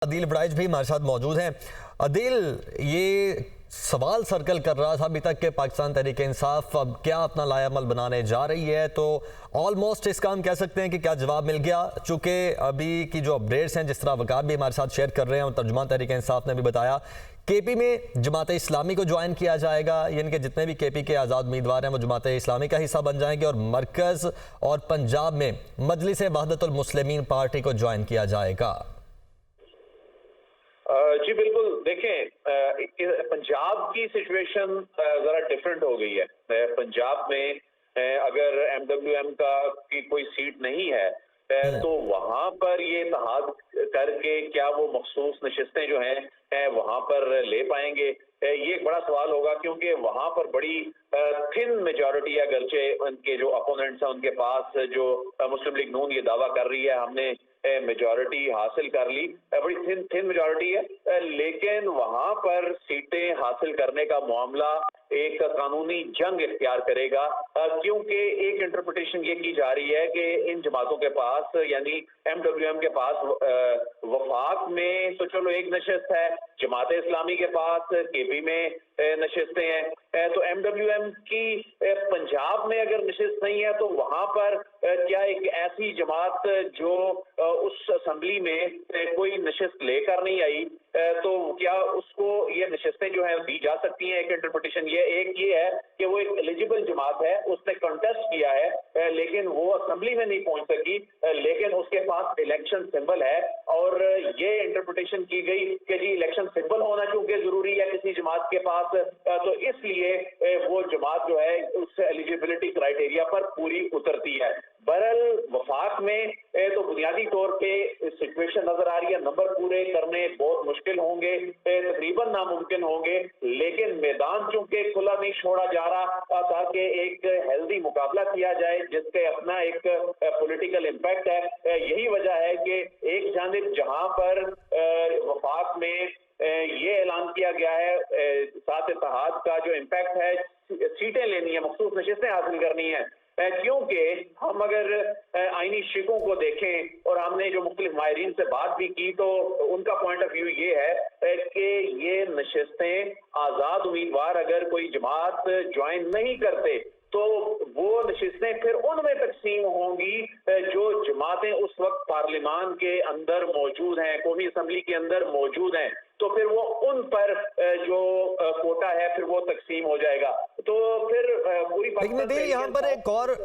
अदील बड़ाइच भी हमारे साथ मौजूद हैं। अदील, ये सवाल सर्कल कर रहा था अभी तक कि पाकिस्तान तहरीक इंसाफ अब क्या अपना लायामल बनाने जा रही है, तो ऑलमोस्ट इसका हम कह सकते हैं कि क्या जवाब मिल गया, चूँकि अभी की जो अपडेट्स हैं, जिस तरह वकार भी हमारे साथ शेयर कर रहे हैं और तर्जुमान तहरीक इंसाफ ने भी बताया, केपी में जमात इस्लामी को ज्वाइन किया जाएगा, यानी कि जितने भी केपी के आज़ाद उम्मीदवार हैं वो जमात इस्लामी का हिस्सा बन जाएंगे और मरकज़ और पंजाब में मजलिस वहदतुल मुस्लिमीन पार्टी को ज्वाइन किया जाएगा। जी बिल्कुल, देखें पंजाब की सिचुएशन जरा डिफरेंट हो गई है। पंजाब में अगर एमडब्ल्यूएम की कोई सीट नहीं है तो वहां पर ये इत्तेहाद करके क्या वो मखसूस नशिस्तें जो हैं वहां पर ले पाएंगे, ये एक बड़ा सवाल होगा, क्योंकि वहां पर बड़ी थिन मेजॉरिटी है। अगरचे उनके जो अपोनेंट्स हैं उनके पास जो मुस्लिम लीग नून ये दावा कर रही है हमने मेजॉरिटी हासिल कर ली, बड़ी थिन मेजॉरिटी है, लेकिन वहां पर सीटें हासिल करने का मामला एक कानूनी जंग इख्तियार करेगा, क्योंकि एक इंटरप्रिटेशन ये की जा रही है कि इन जमातों के पास यानी एमडब्ल्यूएम के पास वफाक में तो चलो एक नशिस्त है, जमात इस्लामी के पास केपी में नशिस्तें हैं, तो एमडब्ल्यूएम की पंजाब में अगर नशिस्त नहीं है तो वहां पर क्या एक ऐसी जमात जो उस असेंबली में कोई नशिस्त लेकर नहीं आई, तो क्या उसको ये नशिस्तें जो है दी जा सकती हैं? एक इंटरप्रिटेशन ये है कि वो एक एलिजिबल जमात है, उसने कंटेस्ट किया है लेकिन वो असेंबली में नहीं पहुंच सकी, लेकिन उसके पास इलेक्शन सिंबल है, और ये इंटरप्रिटेशन की गई कि जी इलेक्शन सिंबल होना चूंकि जरूरी है किसी जमात के पास, तो इसलिए वो जमात जो है उस एलिजिबिलिटी क्राइटेरिया पर पूरी उतरती है। बहरहाल वफाक में तो बुनियादी तौर पे सिचुएशन नजर आ रही है, नंबर पूरे करने बहुत मुश्किल होंगे, तकरीबन नामुमकिन होंगे, लेकिन मैदान चूंकि खुला नहीं छोड़ा जा रहा ताकि एक हेल्दी मुकाबला किया जाए जिसके अपना एक पॉलिटिकल इम्पैक्ट है। यही वजह है कि एक जानिब जहां पर वफाक में ये ऐलान किया गया है साथ इत्तेहाद का जो इम्पैक्ट है, सीटें लेनी है, मखसूस नशिस्तें हासिल करनी है, क्योंकि हम अगर आईनी शिकों को देखें और हमने जो मुख्तलिफ माहिरीन से बात भी की तो उनका पॉइंट ऑफ व्यू ये है कि ये नशिस्तें आज़ाद उम्मीदवार अगर कोई जमात ज्वाइन नहीं करते तो वो नशिस्तें फिर उनमें तकसीम होंगी जो जमातें उस वक्त पार्लियामान के अंदर मौजूद हैं, कौमी असम्बली के अंदर मौजूद हैं, तो फिर वो उन पर जो कोटा है फिर वो तकसीम हो जाएगा। तो फिर पूरी लेकिन यहाँ पर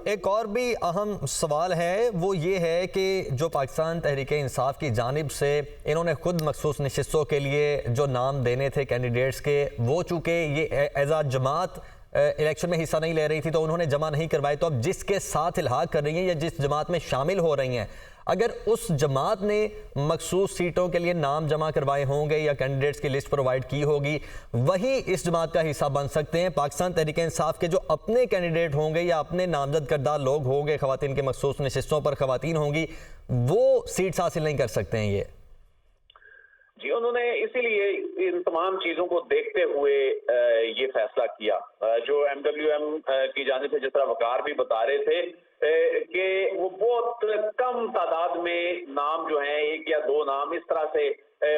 एक और भी अहम सवाल है, वो ये है कि जो पाकिस्तान तहरीक इंसाफ की जानिब से इन्होंने खुद मखसूस नशिस्तों के लिए जो नाम देने थे कैंडिडेट्स के, वो चूँकि ये एज आ जमात इलेक्शन में हिस्सा नहीं ले रही थी तो उन्होंने जमा नहीं करवाए, तो अब जिसके साथ इल्हाक कर रही हैं या जिस जमात में शामिल हो रही हैं, अगर उस जमात ने मखसूस सीटों के लिए नाम जमा करवाए होंगे या कैंडिडेट्स की लिस्ट प्रोवाइड की होगी, वही इस जमात का हिस्सा बन सकते हैं। पाकिस्तान तहरीक इंसाफ के जो अपने कैंडिडेट होंगे या अपने नामजद करदा लोग होंगे, खवातीन के मखसूस नशिस्तों पर खवातीन होंगी, वो सीट्स हासिल नहीं कर सकते हैं। ये जी उन्होंने इसीलिए इन तमाम चीजों को देखते हुए ये फैसला किया। जो एमडब्ल्यूएम की जानिब से जिस तरह वकार भी बता रहे थे कि वो बहुत कम तादाद में नाम जो हैं, एक या दो नाम इस तरह से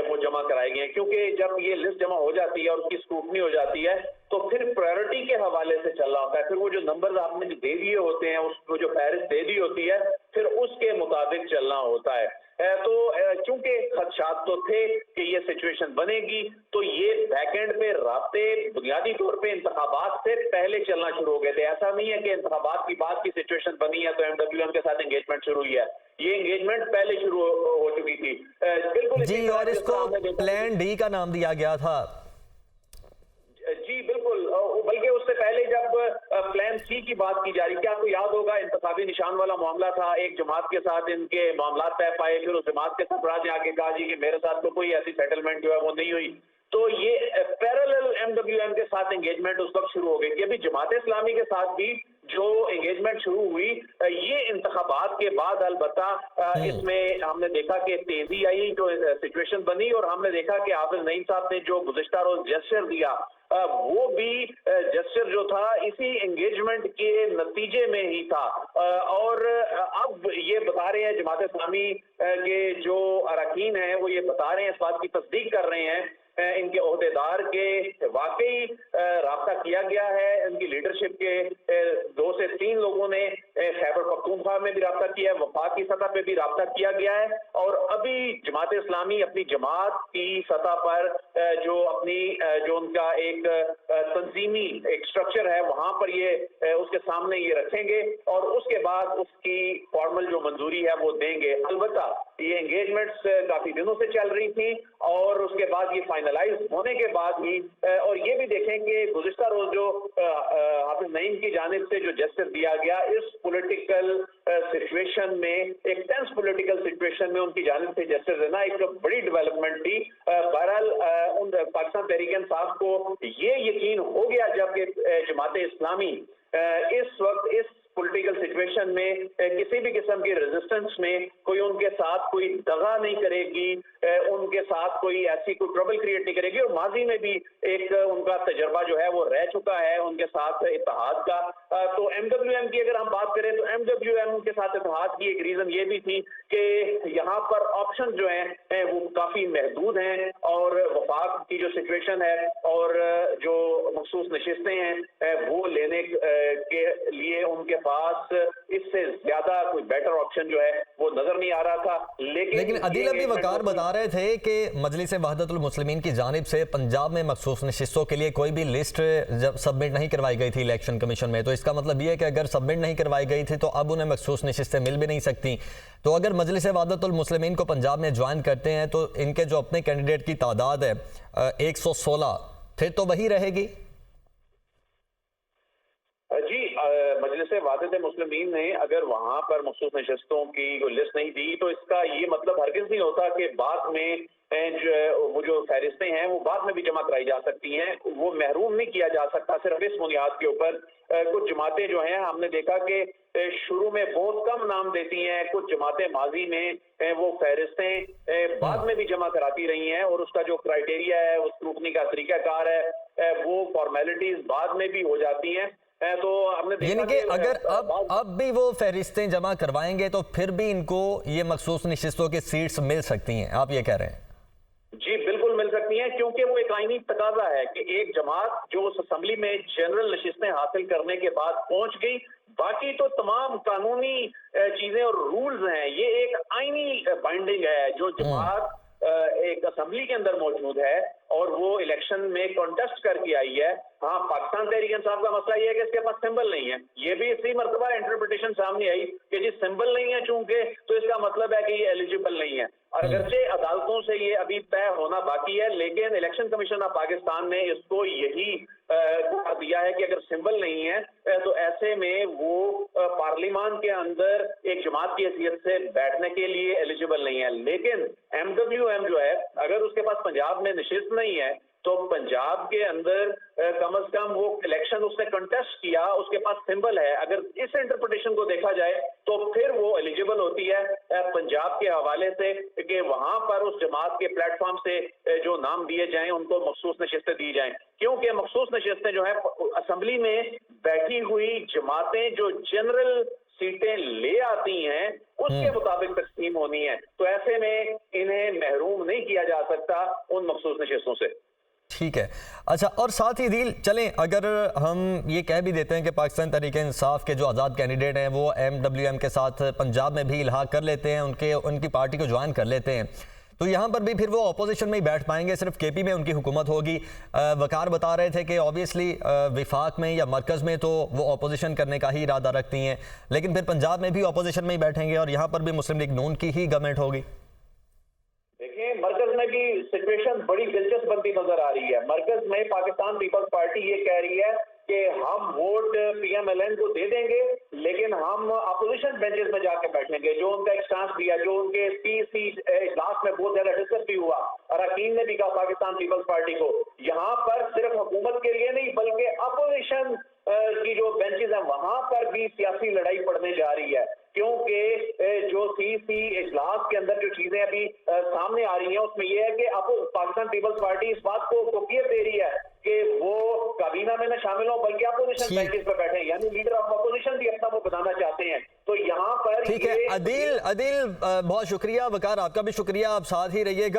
वो जमा कराए गए हैं, क्योंकि जब ये लिस्ट जमा हो जाती है और उसकी स्क्रूटनी हो जाती है तो फिर प्रायोरिटी के हवाले से चलना होता है, फिर वो जो नंबर आपने दे दिए होते हैं, उसको जो फहरिस्त दे दी होती है, फिर उसके मुताबिक चलना होता है। तो चूंकि खदशात तो थे कि ये सिचुएशन बनेगी, तो ये बैकएंड पे रास्ते बुनियादी तौर पे इंतखाबात से पहले चलना शुरू हो गए थे। ऐसा नहीं है कि इंतखाबात की बाद की सिचुएशन बनी है तो एमडब्ल्यूएम के साथ एंगेजमेंट शुरू हुई है, ये एंगेजमेंट पहले शुरू हो चुकी थी। बिल्कुल जी, और इसको प्लान डी का नाम दिया गया था। जी बिल्कुल, बल्कि उससे पहले जब प्लान सी की बात की जा रही, क्या आपको याद होगा इंतखाबी निशान वाला मामला था, एक जमात के साथ इनके मामला तय पाए, फिर उस जमात के सरबराह ने आगे कहा जी कि मेरे साथ तो कोई ऐसी सेटलमेंट जो है वो नहीं हुई, तो ये पैरेलल एमडब्ल्यूएम के साथ एंगेजमेंट उस वक्त शुरू हो गई कि अभी जमात इस्लामी के साथ भी जो एंगेजमेंट शुरू हुई ये इंतखाबात के बाद अलबत्ता इसमें हमने देखा कि तेजी आई, जो सिचुएशन बनी, और हमने देखा कि हाफिज नईम साहब ने जो गुज़िश्ता रोज जेस्चर दिया वो भी जेस्चर जो था इसी एंगेजमेंट के नतीजे में ही था। और अब ये बता रहे हैं जमात इस्लामी के जो अरकान हैं वो ये बता रहे हैं, इस बात की तस्दीक कर रहे हैं इनके ओहदेदार के वाकई राब्ता किया गया है। इनकी लीडरशिप के 2 से 3 लोगों ने खैबर पख्तूनख्वा में भी राब्ता किया है, वफाक की सतह पे भी राब्ता किया गया है, और अभी जमात इस्लामी अपनी जमात की सतह पर जो अपनी जो उनका एक तंजीमी एक स्ट्रक्चर है वहां पर ये उसके सामने ये रखेंगे और उसके बाद उसकी फॉर्मल जो मंजूरी है वो देंगे। अलबत्ता ये एंगेजमेंट्स काफी दिनों से चल रही थी और उसके बाद ये फाइनलाइज होने के बाद ही और ये भी देखें कि गुज़िश्ता रोज जो हाफिज नईम की जानिब से जो जेस्चर दिया गया इस पॉलिटिकल सिचुएशन में, एक टेंस पॉलिटिकल सिचुएशन में उनकी जानिब से जेस्चर देना एक बड़ी डेवलपमेंट थी। बहरहाल उन पाकिस्तान तहरीक इंसाफ को ये यकीन हो गया जब जमात इस्लामी इस वक्त इस पॉलिटिकल सिचुएशन में किसी भी किस्म की रेजिस्टेंस में कोई उनके साथ कोई दगा नहीं करेगी, उनके साथ कोई ऐसी कोई ट्रबल क्रिएट नहीं करेगी। और माजी में भी एक उनका तजर्बा जो है वो रह चुका है उनके साथ इत्तेहाद का। तो एमडब्ल्यूएम की अगर हम बात करें तो एमडब्ल्यूएम के साथ इत्तेहाद की एक रीजन ये भी थी कि यहाँ पर ऑप्शन जो है वो काफी महदूद हैं और वफाक की जो सिचुएशन है और जो मखसूस नशिस्तें हैं वो लेने के लिए उनके पास इससे ज्यादा कोई बेटर ऑप्शन जो है वो नजर नहीं आ रहा था। लेकिन अदील अभी वकार बता रहे थे कि मजलिस वहदतुल मुस्लिमीन की जानिब से पंजाब में मखसूस नशिस्तों के लिए कोई भी लिस्ट जब सबमिट नहीं करवाई गई थी इलेक्शन कमीशन में, तो इसका मतलब ये है कि अगर सबमिट नहीं करवाई गई थी तो अब उन्हें मखसूस नशिस्तें मिल भी नहीं सकती। तो अगर मजलिस वहदतुल मुस्लिमीन को पंजाब में ज्वाइन करते हैं तो इनके जो अपने कैंडिडेट की तादाद है 116 फिर तो वही रहेगी। जी मजलिस वहदत मुस्लिमीन ने अगर वहां पर मखसूस नशिस्तों की कोई लिस्ट नहीं दी तो इसका ये मतलब हरगिज नहीं होता कि बाद में वो जो फहरिस्तें हैं वो बाद में भी जमा कराई जा सकती हैं, वो महरूम नहीं किया जा सकता सिर्फ इस बुनियाद के ऊपर। कुछ जमातें जो हैं हमने देखा कि शुरू में बहुत कम नाम देती हैं, कुछ जमातें माजी में वो फहरिस्तें बाद में भी जमा कराती रही हैं और उसका जो क्राइटेरिया है उस स्क्रूटनी का तरीकाकार है वो फॉर्मेलिटीज बाद में भी हो जाती हैं। तो हमने यानी कि अगर अब भी वो फहरिस्तें जमा करवाएंगे तो फिर भी इनको ये मखसूस नशिस्तों की सीट्स मिल सकती हैं, आप ये कह रहे हैं? जी बिल्कुल मिल सकती हैं, क्योंकि वो एक आईनी तकाजा है कि एक जमात जो उस असेंबली में जनरल नशिस्तें हासिल करने के बाद पहुंच गई, बाकी तो तमाम कानूनी चीजें और रूल्स हैं, ये एक आईनी बाइंडिंग है। जो जमात एक असेंबली के अंदर मौजूद है और वो इलेक्शन में कॉन्टेस्ट करके आई है। हाँ, पाकिस्तान तहरीक इंसाफ का मसला ये है कि इसके पास सिंबल नहीं है, ये भी इसी मरतबा इंटरप्रिटेशन सामने आई कि जी सिंबल नहीं है चूंकि तो इसका मतलब है कि ये एलिजिबल नहीं है। और अगरचे अदालतों से ये अभी तय होना बाकी है, लेकिन इलेक्शन कमीशन ऑफ पाकिस्तान ने इसको यही करार दिया है कि अगर सिंबल नहीं है तो ऐसे में वो पार्लियामान के अंदर एक जमात की हैसियत से बैठने के लिए एलिजिबल नहीं है। लेकिन एमडब्ल्यूएम जो है अगर उसके पास पंजाब में नशिस्त नहीं है तो पंजाब के अंदर कम से कम वो इलेक्शन उसने कंटेस्ट किया, उसके पास सिंबल है, अगर इस इंटरप्रिटेशन को देखा जाए तो फिर वो एलिजिबल होती है पंजाब के हवाले से कि वहां पर उस जमात के प्लेटफॉर्म से जो नाम दिए जाएं उनको मखसूस नशिस्तें दी जाएं, क्योंकि मखसूस नशिस्तें जो है असेंबली में बैठी हुई जमातें जो जनरल सीटें ले आती हैं उसके मुताबिक तकसीम होनी है। तो ऐसे में इन्हें महरूम नहीं किया जा सकता उन मखसूस नशिस्तों से। ठीक है, अच्छा, और साथ ही दिल चलें अगर हम ये कह भी देते हैं कि पाकिस्तान तहरीक इंसाफ के जो आज़ाद कैंडिडेट हैं वो एमडब्ल्यूएम के साथ पंजाब में भी इल्हाक कर लेते हैं, उनकी पार्टी को ज्वाइन कर लेते हैं, तो यहाँ पर भी फिर वो अपोजिशन में ही बैठ पाएंगे, सिर्फ केपी में उनकी हुकूमत होगी। वकार बता रहे थे कि ऑब्वियसली विफाक में या मरकज़ में तो वो अपोजिशन करने का ही इरादा रखती हैं, लेकिन फिर पंजाब में भी अपोजिशन में ही बैठेंगे और यहाँ पर भी मुस्लिम लीग नून की ही गवर्नमेंट होगी। मरकज में भी सिचुएशन बड़ी दिलचस्प बनती नजर आ रही है। मरकज में पाकिस्तान पीपल्स पार्टी ये कह रही है कि हम वोट पीएमएलएन को दे देंगे लेकिन हम अपोजिशन बेंचेस में जाके बैठेंगे, जो उनका एक स्टांस दिया, जो उनके पीसी इजलास में बहुत ज्यादा डिस्कस भी हुआ। अरकान ने भी कहा पाकिस्तान पीपल्स पार्टी को यहाँ पर सिर्फ हुकूमत के लिए नहीं बल्कि अपोजिशन की जो बेंचेस हैं वहां पर भी सियासी लड़ाई पड़ने जा रही है, क्योंकि जो सीसी इजलास के अंदर जो चीजें अभी सामने आ रही हैं उसमें यह है कि अब पाकिस्तान पीपल्स पार्टी इस बात को क्लियर दे रही है कि वो काबीना में न शामिल हो बल्कि अपोजिशन बेंचेस पर बैठे, यानी लीडर ऑफ अपोजिशन भी अपना वो बताना चाहते हैं। तो यहाँ पर ठीक है, अदील बहुत शुक्रिया, वकार आपका भी शुक्रिया, आप साथ ही रहिएगा।